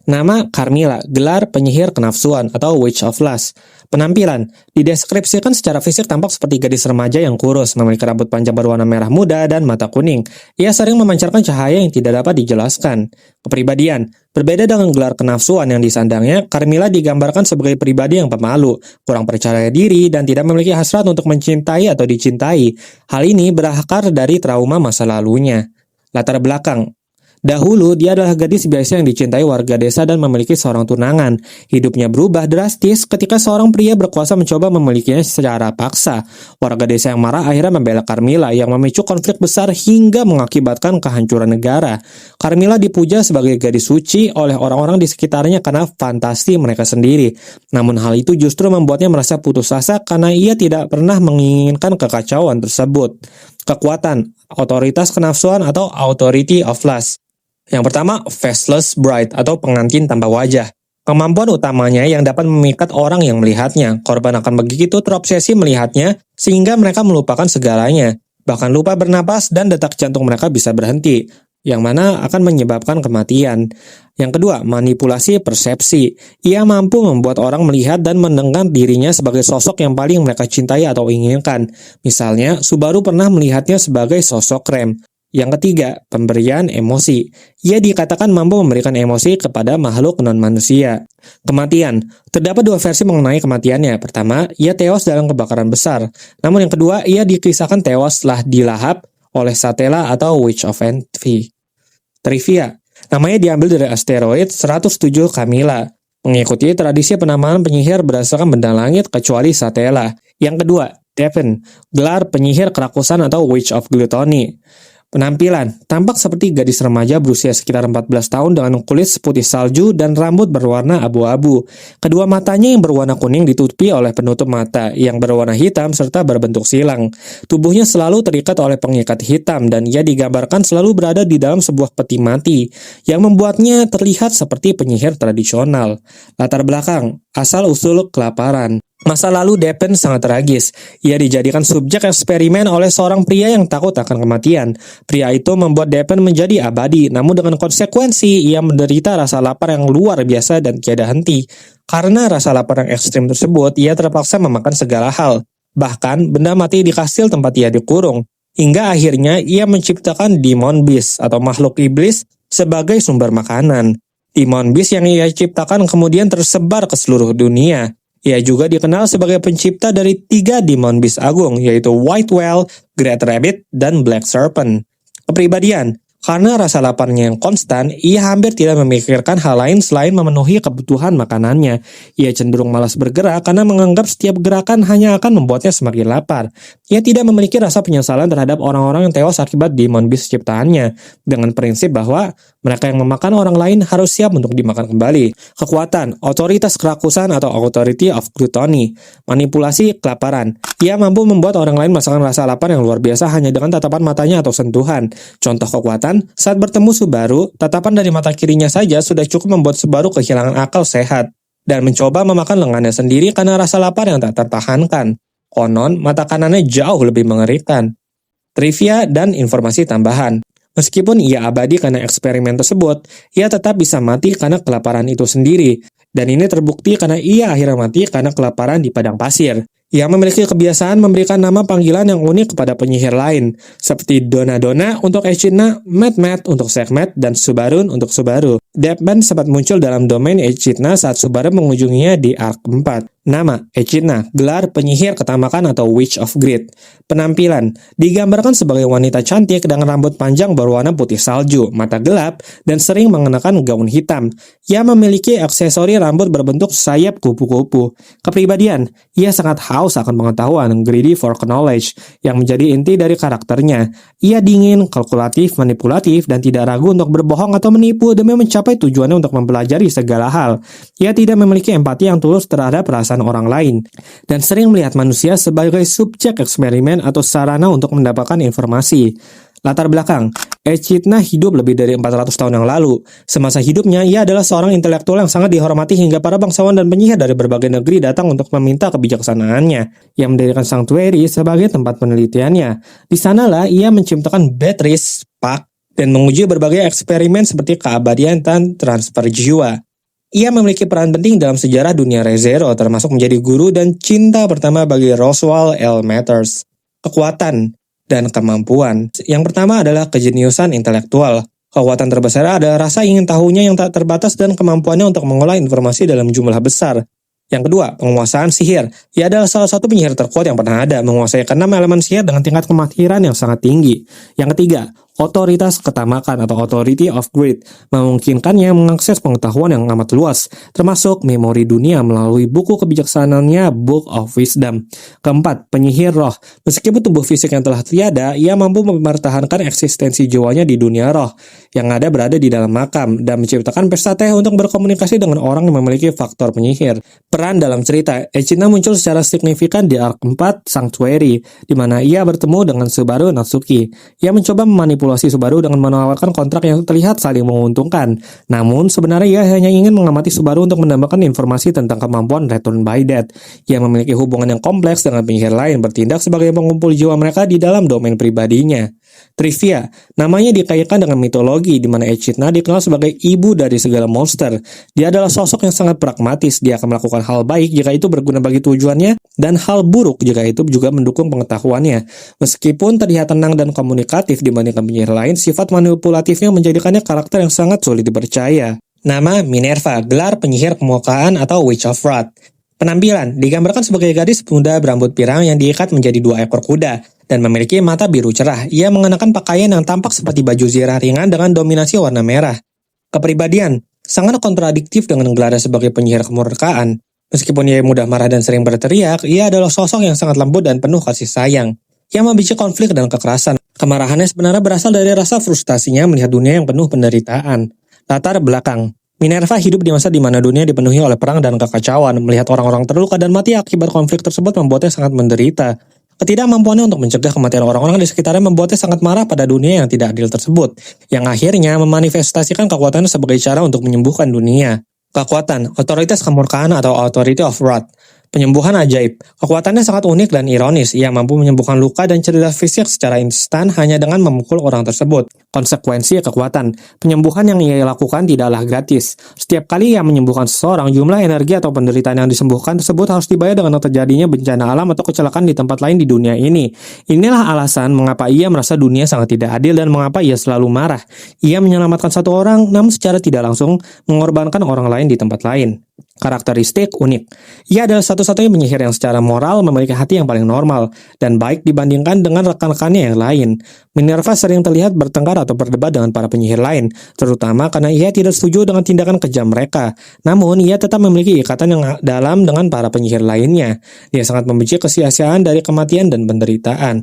Nama Carmilla, gelar penyihir kenafsuan atau Witch of Lust. Penampilan, dideskripsikan secara fisik tampak seperti gadis remaja yang kurus, memiliki rambut panjang berwarna merah muda dan mata kuning. Ia sering memancarkan cahaya yang tidak dapat dijelaskan. Kepribadian, berbeda dengan gelar kenafsuan yang disandangnya, Carmilla digambarkan sebagai pribadi yang pemalu, kurang percaya diri, dan tidak memiliki hasrat untuk mencintai atau dicintai. Hal ini berakar dari trauma masa lalunya. Latar belakang, dahulu, dia adalah gadis biasa yang dicintai warga desa dan memiliki seorang tunangan. Hidupnya berubah drastis ketika seorang pria berkuasa mencoba memilikinya secara paksa. Warga desa yang marah akhirnya membela Carmilla yang memicu konflik besar hingga mengakibatkan kehancuran negara. Carmilla dipuja sebagai gadis suci oleh orang-orang di sekitarnya karena fantasi mereka sendiri. Namun hal itu justru membuatnya merasa putus asa karena ia tidak pernah menginginkan kekacauan tersebut. Kekuatan, otoritas kenafsuan atau authority of lust. Yang pertama, faceless bride atau pengantin tanpa wajah. Kemampuan utamanya yang dapat memikat orang yang melihatnya. Korban akan begitu terobsesi melihatnya sehingga mereka melupakan segalanya. Bahkan lupa bernapas dan detak jantung mereka bisa berhenti, yang mana akan menyebabkan kematian. Yang kedua, manipulasi persepsi. Ia mampu membuat orang melihat dan mendengar dirinya sebagai sosok yang paling mereka cintai atau inginkan. Misalnya, Subaru pernah melihatnya sebagai sosok Rem. Yang ketiga, pemberian emosi. Ia dikatakan mampu memberikan emosi kepada makhluk non-manusia. Kematian. Terdapat dua versi mengenai kematiannya. Pertama, ia tewas dalam kebakaran besar. Namun yang kedua, ia dikisahkan tewas setelah dilahap oleh Satella atau Witch of Envy. Trivia. Namanya diambil dari asteroid 107 Camilla. Mengikuti tradisi penamaan penyihir berdasarkan benda langit kecuali Satella. Yang kedua, Devon. Gelar penyihir kerakusan atau Witch of Gluttony. Penampilan, tampak seperti gadis remaja berusia sekitar 14 tahun dengan kulit seputih salju dan rambut berwarna abu-abu. Kedua matanya yang berwarna kuning ditutupi oleh penutup mata yang berwarna hitam serta berbentuk silang. Tubuhnya selalu terikat oleh pengikat hitam dan ia digambarkan selalu berada di dalam sebuah peti mati yang membuatnya terlihat seperti penyihir tradisional. Latar belakang, asal-usul kelaparan. Masa lalu Devon sangat tragis. Ia dijadikan subjek eksperimen oleh seorang pria yang takut akan kematian. Pria itu membuat Devon menjadi abadi, namun dengan konsekuensi ia menderita rasa lapar yang luar biasa dan tiada henti. Karena rasa lapar yang ekstrim tersebut, ia terpaksa memakan segala hal. Bahkan benda mati di kastil tempat ia dikurung. Hingga akhirnya ia menciptakan Demon Beast atau makhluk iblis sebagai sumber makanan. Demon Beast yang ia ciptakan kemudian tersebar ke seluruh dunia. Ia juga dikenal sebagai pencipta dari 3 Demon Beast agung, yaitu White Whale, Great Rabbit, dan Black Serpent. Kepribadian, karena rasa laparnya yang konstan, ia hampir tidak memikirkan hal lain selain memenuhi kebutuhan makanannya. Ia cenderung malas bergerak karena menganggap setiap gerakan hanya akan membuatnya semakin lapar. Ia tidak memiliki rasa penyesalan terhadap orang-orang yang tewas akibat Demon Beast ciptaannya, dengan prinsip bahwa mereka yang memakan orang lain harus siap untuk dimakan kembali. Kekuatan, otoritas kerakusan atau authority of gluttony. Manipulasi kelaparan. Ia mampu membuat orang lain merasakan rasa lapar yang luar biasa hanya dengan tatapan matanya atau sentuhan. Contoh kekuatan, saat bertemu Subaru, tatapan dari mata kirinya saja sudah cukup membuat Subaru kehilangan akal sehat dan mencoba memakan lengannya sendiri karena rasa lapar yang tak tertahankan. Konon, mata kanannya jauh lebih mengerikan. Trivia dan informasi tambahan. Meskipun ia abadi karena eksperimen tersebut, ia tetap bisa mati karena kelaparan itu sendiri. Dan ini terbukti karena ia akhirnya mati karena kelaparan di padang pasir. Ia memiliki kebiasaan memberikan nama panggilan yang unik kepada penyihir lain, seperti Donna Donna untuk Echidna, Matt Matt untuk Sekhmet, dan Subarun untuk Subaru. Devon sempat muncul dalam domain Echidna saat Subaru mengunjunginya di Arc 4. Nama, Echidna, gelar penyihir ketamakan atau Witch of Greed. Penampilan, digambarkan sebagai wanita cantik dengan rambut panjang berwarna putih salju, mata gelap, dan sering mengenakan gaun hitam. Ia memiliki aksesori rambut berbentuk sayap kupu-kupu. Kepribadian, ia sangat haus akan pengetahuan, greedy for knowledge, yang menjadi inti dari karakternya. Ia dingin, kalkulatif, manipulatif, dan tidak ragu untuk berbohong atau menipu demi mencapai tujuannya untuk mempelajari segala hal. Ia tidak memiliki empati yang tulus terhadap perasaan orang lain, dan sering melihat manusia sebagai subjek eksperimen atau sarana untuk mendapatkan informasi. Latar belakang, Echidna hidup lebih dari 400 tahun yang lalu. Semasa hidupnya, ia adalah seorang intelektual yang sangat dihormati hingga para bangsawan dan penyihir dari berbagai negeri datang untuk meminta kebijaksanaannya, yang mendirikan sanctuary sebagai tempat penelitiannya. Di sanalah ia menciptakan Beatrice Spark dan menguji berbagai eksperimen seperti keabadian dan transfer jiwa. Ia memiliki peran penting dalam sejarah dunia ReZero, termasuk menjadi guru dan cinta pertama bagi Roswell L. Matters. Kekuatan dan kemampuan. Yang pertama adalah kejeniusan intelektual. Kekuatan terbesar adalah rasa ingin tahunya yang tak terbatas dan kemampuannya untuk mengolah informasi dalam jumlah besar. Yang kedua, penguasaan sihir. Ia adalah salah satu penyihir terkuat yang pernah ada, menguasai ke-6 elemen sihir dengan tingkat kemahiran yang sangat tinggi. Yang ketiga, otoritas ketamakan atau authority of greed, memungkinkannya mengakses pengetahuan yang amat luas, termasuk memori dunia melalui buku kebijaksanaannya Book of Wisdom. Keempat, penyihir roh. Meskipun tubuh fisik yang telah tiada, ia mampu mempertahankan eksistensi jiwanya di dunia roh, yang berada di dalam makam, dan menciptakan pesta teh untuk berkomunikasi dengan orang yang memiliki faktor penyihir. Peran dalam cerita, Echidna muncul secara signifikan di arc 4 Sanctuary, di mana ia bertemu dengan Subaru Natsuki. Ia mencoba memanipulasi Subaru dengan menawarkan kontrak yang terlihat saling menguntungkan. Namun, sebenarnya ia hanya ingin mengamati Subaru untuk mendapatkan informasi tentang kemampuan Return by Death. Ia memiliki hubungan yang kompleks dengan penyihir lain, bertindak sebagai pengumpul jiwa mereka di dalam domain pribadinya. Trivia, namanya dikaitkan dengan mitologi di mana Echidna dikenal sebagai ibu dari segala monster. Dia adalah sosok yang sangat pragmatis, dia akan melakukan hal baik jika itu berguna bagi tujuannya, dan hal buruk jika itu juga mendukung pengetahuannya. Meskipun terlihat tenang dan komunikatif dibandingkan penyihir lain, sifat manipulatifnya menjadikannya karakter yang sangat sulit dipercaya. Nama Minerva, gelar penyihir kemukaan atau Witch of Wrath. Penampilan, digambarkan sebagai gadis muda berambut pirang yang diikat menjadi 2 ekor kuda, dan memiliki mata biru cerah. Ia mengenakan pakaian yang tampak seperti baju zirah ringan dengan dominasi warna merah. Kepribadian, sangat kontradiktif dengan gelarnya sebagai penyihir kemurkaan. Meskipun ia mudah marah dan sering berteriak, ia adalah sosok yang sangat lembut dan penuh kasih sayang. Ia membenci konflik dan kekerasan. Kemarahannya sebenarnya berasal dari rasa frustasinya melihat dunia yang penuh penderitaan. Latar belakang, Minerva hidup di masa di mana dunia dipenuhi oleh perang dan kekacauan. Melihat orang-orang terluka dan mati akibat konflik tersebut membuatnya sangat menderita. Ketidakmampuannya untuk mencegah kematian orang-orang di sekitarnya membuatnya sangat marah pada dunia yang tidak adil tersebut, yang akhirnya memanifestasikan kekuatannya sebagai cara untuk menyembuhkan dunia. Kekuatan, otoritas kemurkaan atau authority of wrath. Penyembuhan ajaib. Kekuatannya sangat unik dan ironis. Ia mampu menyembuhkan luka dan cedera fisik secara instan hanya dengan memukul orang tersebut. Konsekuensi kekuatan. Penyembuhan yang ia lakukan tidaklah gratis. Setiap kali ia menyembuhkan seseorang, jumlah energi atau penderitaan yang disembuhkan tersebut harus dibayar dengan terjadinya bencana alam atau kecelakaan di tempat lain di dunia ini. Inilah alasan mengapa ia merasa dunia sangat tidak adil dan mengapa ia selalu marah. Ia menyelamatkan satu orang, namun secara tidak langsung mengorbankan orang lain di tempat lain. Karakteristik unik. Ia adalah satu-satunya penyihir yang secara moral memiliki hati yang paling normal dan baik dibandingkan dengan rekan-rekannya yang lain. Minerva sering terlihat bertengkar atau berdebat dengan para penyihir lain, terutama karena ia tidak setuju dengan tindakan kejam mereka. Namun, ia tetap memiliki ikatan yang dalam dengan para penyihir lainnya. Dia sangat membenci kesia-siaan dari kematian dan penderitaan.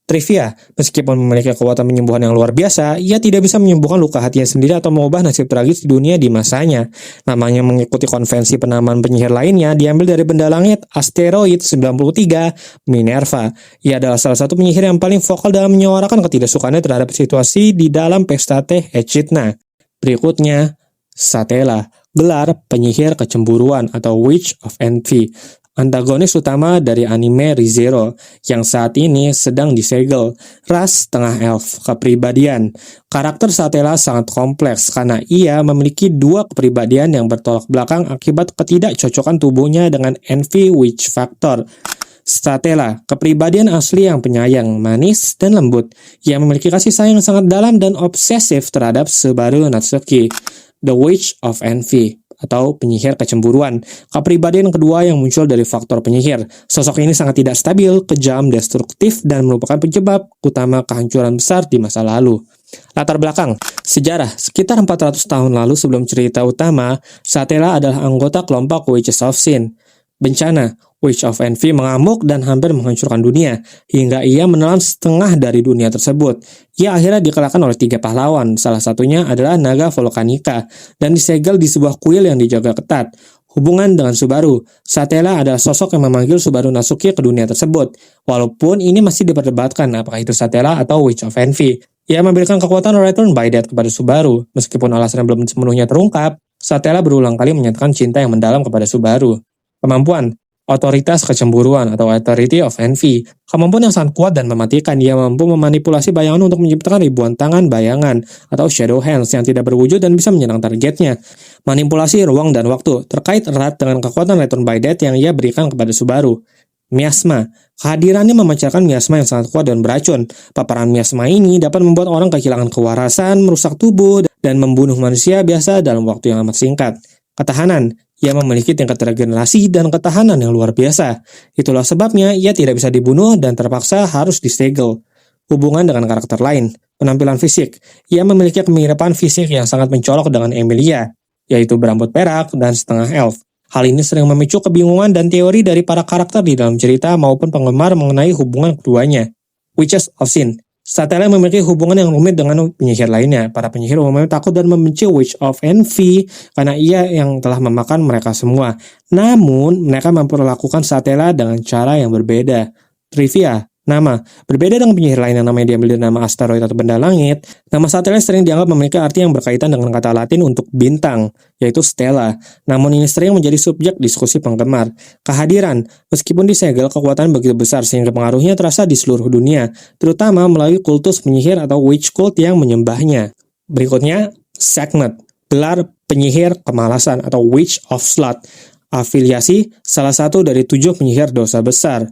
Trivia, meskipun memiliki kekuatan penyembuhan yang luar biasa, ia tidak bisa menyembuhkan luka hatinya sendiri atau mengubah nasib tragis di dunia di masanya. Namanya mengikuti konvensi penamaan penyihir lainnya diambil dari benda langit asteroid 93 Minerva. Ia adalah salah satu penyihir yang paling vokal dalam menyuarakan ketidaksukaannya terhadap situasi di dalam pesta teh Echidna. Berikutnya, Satella, gelar penyihir kecemburuan atau Witch of Envy. Antagonis utama dari anime ReZero yang saat ini sedang disegel. Ras tengah elf, kepribadian. Karakter Satella sangat kompleks karena ia memiliki 2 kepribadian yang bertolak belakang akibat ketidakcocokan tubuhnya dengan Envy Witch Factor. Satella, kepribadian asli yang penyayang, manis, dan lembut. Ia memiliki kasih sayang sangat dalam dan obsesif terhadap Subaru Natsuki, The Witch of Envy, atau penyihir kecemburuan. Kepribadian kedua yang muncul dari faktor penyihir. Sosok ini sangat tidak stabil, kejam, destruktif, dan merupakan penyebab utama kehancuran besar di masa lalu. Latar belakang, sejarah. Sekitar 400 tahun lalu sebelum cerita utama, Satella adalah anggota kelompok Witches of Sin. Bencana, Witch of Envy mengamuk dan hampir menghancurkan dunia, hingga ia menelan setengah dari dunia tersebut. Ia akhirnya dikalahkan oleh 3 pahlawan, salah satunya adalah naga Volcanica, dan disegel di sebuah kuil yang dijaga ketat. Hubungan dengan Subaru, Satella adalah sosok yang memanggil Subaru Natsuki ke dunia tersebut, walaupun ini masih diperdebatkan apakah itu Satella atau Witch of Envy. Ia memberikan kekuatan Return by Death kepada Subaru, meskipun alasannya belum sepenuhnya terungkap. Satella berulang kali menyatakan cinta yang mendalam kepada Subaru. Kemampuan, Otoritas kecemburuan atau authority of envy. Kemampuan yang sangat kuat dan mematikan, dia mampu memanipulasi bayangan untuk menciptakan ribuan tangan bayangan atau shadow hands yang tidak berwujud dan bisa menyerang targetnya. Manipulasi ruang dan waktu, terkait erat dengan kekuatan Return by Death yang ia berikan kepada Subaru. Miasma, kehadirannya memancarkan miasma yang sangat kuat dan beracun. Paparan miasma ini dapat membuat orang kehilangan kewarasan, merusak tubuh, dan membunuh manusia biasa dalam waktu yang amat singkat. Ketahanan, ia memiliki tingkat regenerasi dan ketahanan yang luar biasa. Itulah sebabnya ia tidak bisa dibunuh dan terpaksa harus disegel. Hubungan dengan karakter lain, penampilan fisik, ia memiliki kemiripan fisik yang sangat mencolok dengan Emilia, yaitu berambut perak dan setengah elf. Hal ini sering memicu kebingungan dan teori dari para karakter di dalam cerita maupun penggemar mengenai hubungan keduanya. Witches of Sin, Satella memiliki hubungan yang rumit dengan penyihir lainnya. Para penyihir umumnya takut dan membenci Witch of Envy karena ia yang telah memakan mereka semua. Namun, mereka memperlakukan Satella dengan cara yang berbeda. Trivia, nama. Berbeda dengan penyihir lain yang namanya diambil dari nama asteroid atau benda langit, nama Satella sering dianggap memiliki arti yang berkaitan dengan kata Latin untuk bintang, yaitu stella. Namun ini sering menjadi subjek diskusi penggemar. Kehadiran, meskipun disegel, kekuatan begitu besar sehingga pengaruhnya terasa di seluruh dunia, terutama melalui kultus penyihir atau witch cult yang menyembahnya. Berikutnya, Sekhmet, gelar penyihir kemalasan atau Witch of Sloth. Afiliasi, salah satu dari 7 penyihir dosa besar.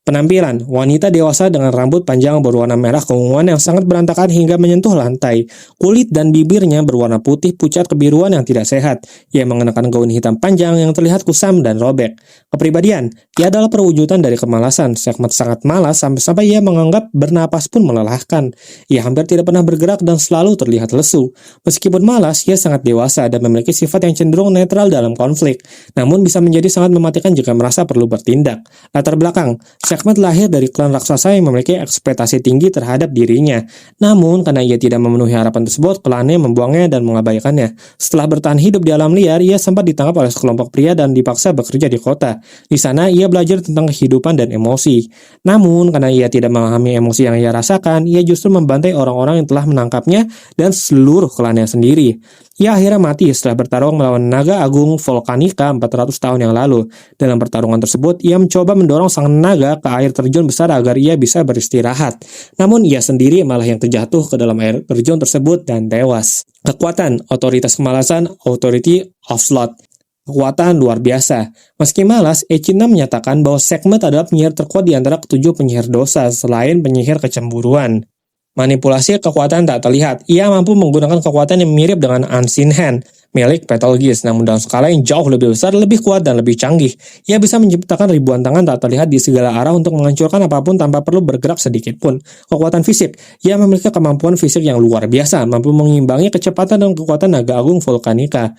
Penampilan, wanita dewasa dengan rambut panjang berwarna merah keunguan yang sangat berantakan hingga menyentuh lantai. Kulit dan bibirnya berwarna putih pucat kebiruan yang tidak sehat. Ia mengenakan gaun hitam panjang yang terlihat kusam dan robek. Kepribadian, ia adalah perwujudan dari kemalasan. Sekhmet sangat malas sampai-sampai ia menganggap bernapas pun melelahkan. Ia hampir tidak pernah bergerak dan selalu terlihat lesu. Meskipun malas, ia sangat dewasa dan memiliki sifat yang cenderung netral dalam konflik. Namun bisa menjadi sangat mematikan jika merasa perlu bertindak. Latar belakang, Sekhmet lahir dari klan raksasa yang memiliki ekspektasi tinggi terhadap dirinya. Namun, karena ia tidak memenuhi harapan tersebut, klannya membuangnya dan mengabaikannya. Setelah bertahan hidup di alam liar, ia sempat ditangkap oleh sekelompok pria dan dipaksa bekerja di kota. Di sana, ia belajar tentang kehidupan dan emosi. Namun, karena ia tidak memahami emosi yang ia rasakan, ia justru membantai orang-orang yang telah menangkapnya dan seluruh klannya sendiri. Ia akhirnya mati setelah bertarung melawan naga agung Volcanica 400 tahun yang lalu. Dalam pertarungan tersebut, ia mencoba mendorong sang naga ke air terjun besar agar ia bisa beristirahat. Namun ia sendiri malah yang terjatuh ke dalam air terjun tersebut dan tewas. Kekuatan, otoritas kemalasan, Authority of Sloth. Kekuatan luar biasa. Meski malas, Echidna menyatakan bahwa Sekhmet adalah penyihir terkuat di antara ketujuh penyihir dosa selain penyihir kecemburuan. Manipulasi kekuatan tak terlihat. Ia mampu menggunakan kekuatan yang mirip dengan Unseen Hand milik Betelgeuse, namun dalam skala yang jauh lebih besar, lebih kuat, dan lebih canggih. Ia bisa menciptakan ribuan tangan tak terlihat di segala arah untuk menghancurkan apapun tanpa perlu bergerak sedikit pun. Kekuatan fisik, ia memiliki kemampuan fisik yang luar biasa, mampu mengimbangi kecepatan dan kekuatan naga agung Volcanica.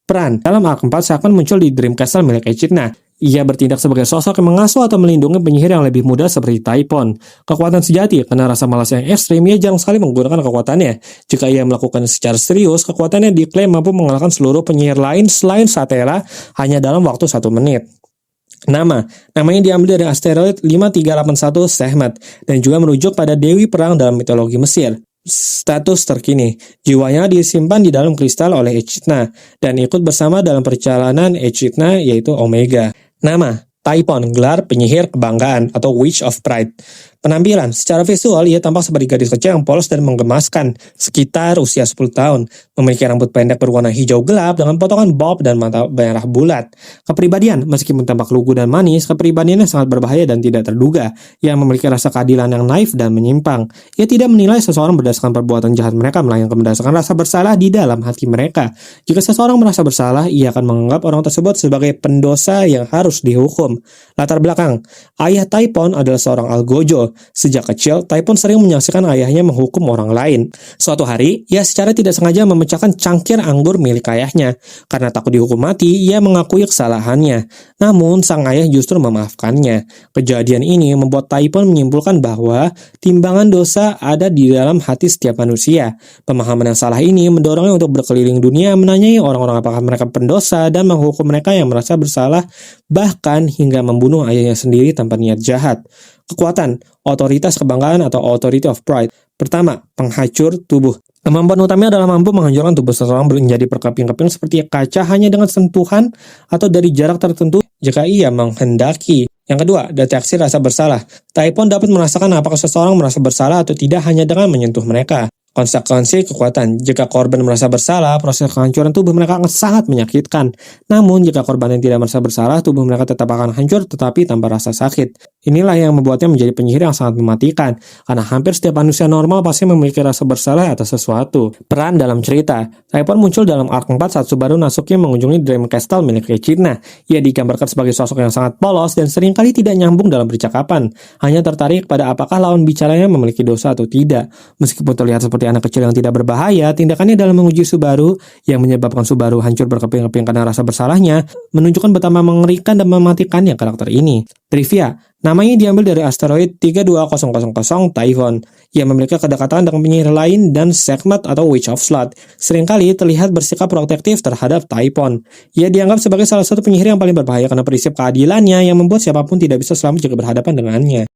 Peran, dalam Arc 4 seakan muncul di Dream Castle milik Echidna. Ia bertindak sebagai sosok yang mengasuh atau melindungi penyihir yang lebih muda seperti Typhon. Kekuatan sejati, karena rasa malas yang ekstrim, ia jarang sekali menggunakan kekuatannya. Jika ia melakukannya secara serius, kekuatannya diklaim mampu mengalahkan seluruh penyihir lain selain Satella hanya dalam waktu 1 menit. Namanya diambil dari asteroid 5381 Sekhmet, dan juga merujuk pada Dewi Perang dalam mitologi Mesir. Status terkini, jiwanya disimpan di dalam kristal oleh Echidna, dan ikut bersama dalam perjalanan Echidna yaitu Omega. Nama, Typhon, gelar penyihir kebanggaan atau Witch of Pride. Penampilan, secara visual ia tampak seperti gadis kecil yang polos dan menggemaskan, sekitar usia 10 tahun, memiliki rambut pendek berwarna hijau gelap dengan potongan bob dan mata merah bulat. Kepribadian, meskipun tampak lugu dan manis, kepribadiannya sangat berbahaya dan tidak terduga. Ia memiliki rasa keadilan yang naif dan menyimpang. Ia tidak menilai seseorang berdasarkan perbuatan jahat mereka, melainkan berdasarkan rasa bersalah di dalam hati mereka. Jika seseorang merasa bersalah, ia akan menganggap orang tersebut sebagai pendosa yang harus dihukum. Latar belakang, ayah Typhon adalah seorang algojo. Sejak kecil, Typhon sering menyaksikan ayahnya menghukum orang lain. Suatu hari, ia secara tidak sengaja memecahkan cangkir anggur milik ayahnya. Karena takut dihukum mati, ia mengakui kesalahannya. Namun, sang ayah justru memaafkannya. Kejadian ini membuat Typhon menyimpulkan bahwa timbangan dosa ada di dalam hati setiap manusia. Pemahaman yang salah ini mendorongnya untuk berkeliling dunia menanyai orang-orang apakah mereka pendosa dan menghukum mereka yang merasa bersalah, bahkan hingga membunuh ayahnya sendiri tanpa niat jahat. Kekuatan, otoritas kebanggaan atau Authority of Pride. Pertama, penghacur tubuh. Kemampuan utamanya adalah mampu menghancurkan tubuh seseorang menjadi berkeping-keping seperti kaca hanya dengan sentuhan atau dari jarak tertentu. jika ia menghendaki. Yang kedua, deteksi rasa bersalah. Taipon dapat merasakan apakah seseorang merasa bersalah atau tidak hanya dengan menyentuh mereka. Konsekuensi kekuatan. Jika korban merasa bersalah, proses kehancuran tubuh mereka akan sangat menyakitkan. Namun, jika korban yang tidak merasa bersalah, tubuh mereka tetap akan hancur tetapi tanpa rasa sakit. Inilah yang membuatnya menjadi penyihir yang sangat mematikan, karena hampir setiap manusia normal pasti memiliki rasa bersalah atas sesuatu. Peran dalam cerita. Taipon muncul dalam arc 4 saat Subaru Natsuki mengunjungi Dream Castle milik Echidna. Ia digambarkan sebagai sosok yang sangat polos dan seringkali tidak nyambung dalam percakapan. Hanya tertarik pada apakah lawan bicaranya memiliki dosa atau tidak. Meskipun terlihat seperti anak kecil yang tidak berbahaya, tindakannya dalam menguji Subaru yang menyebabkan Subaru hancur berkeping-keping karena rasa bersalahnya menunjukkan betapa mengerikan dan mematikannya karakter ini. Trivia, namanya diambil dari asteroid 32000 Typhon yang memiliki kedekatan dengan penyihir lain dan Sekhmet atau Witch of Sloth. Seringkali terlihat bersikap protektif terhadap Typhon. Ia dianggap sebagai salah satu penyihir yang paling berbahaya karena prinsip keadilannya yang membuat siapapun tidak bisa selamat jika berhadapan dengannya.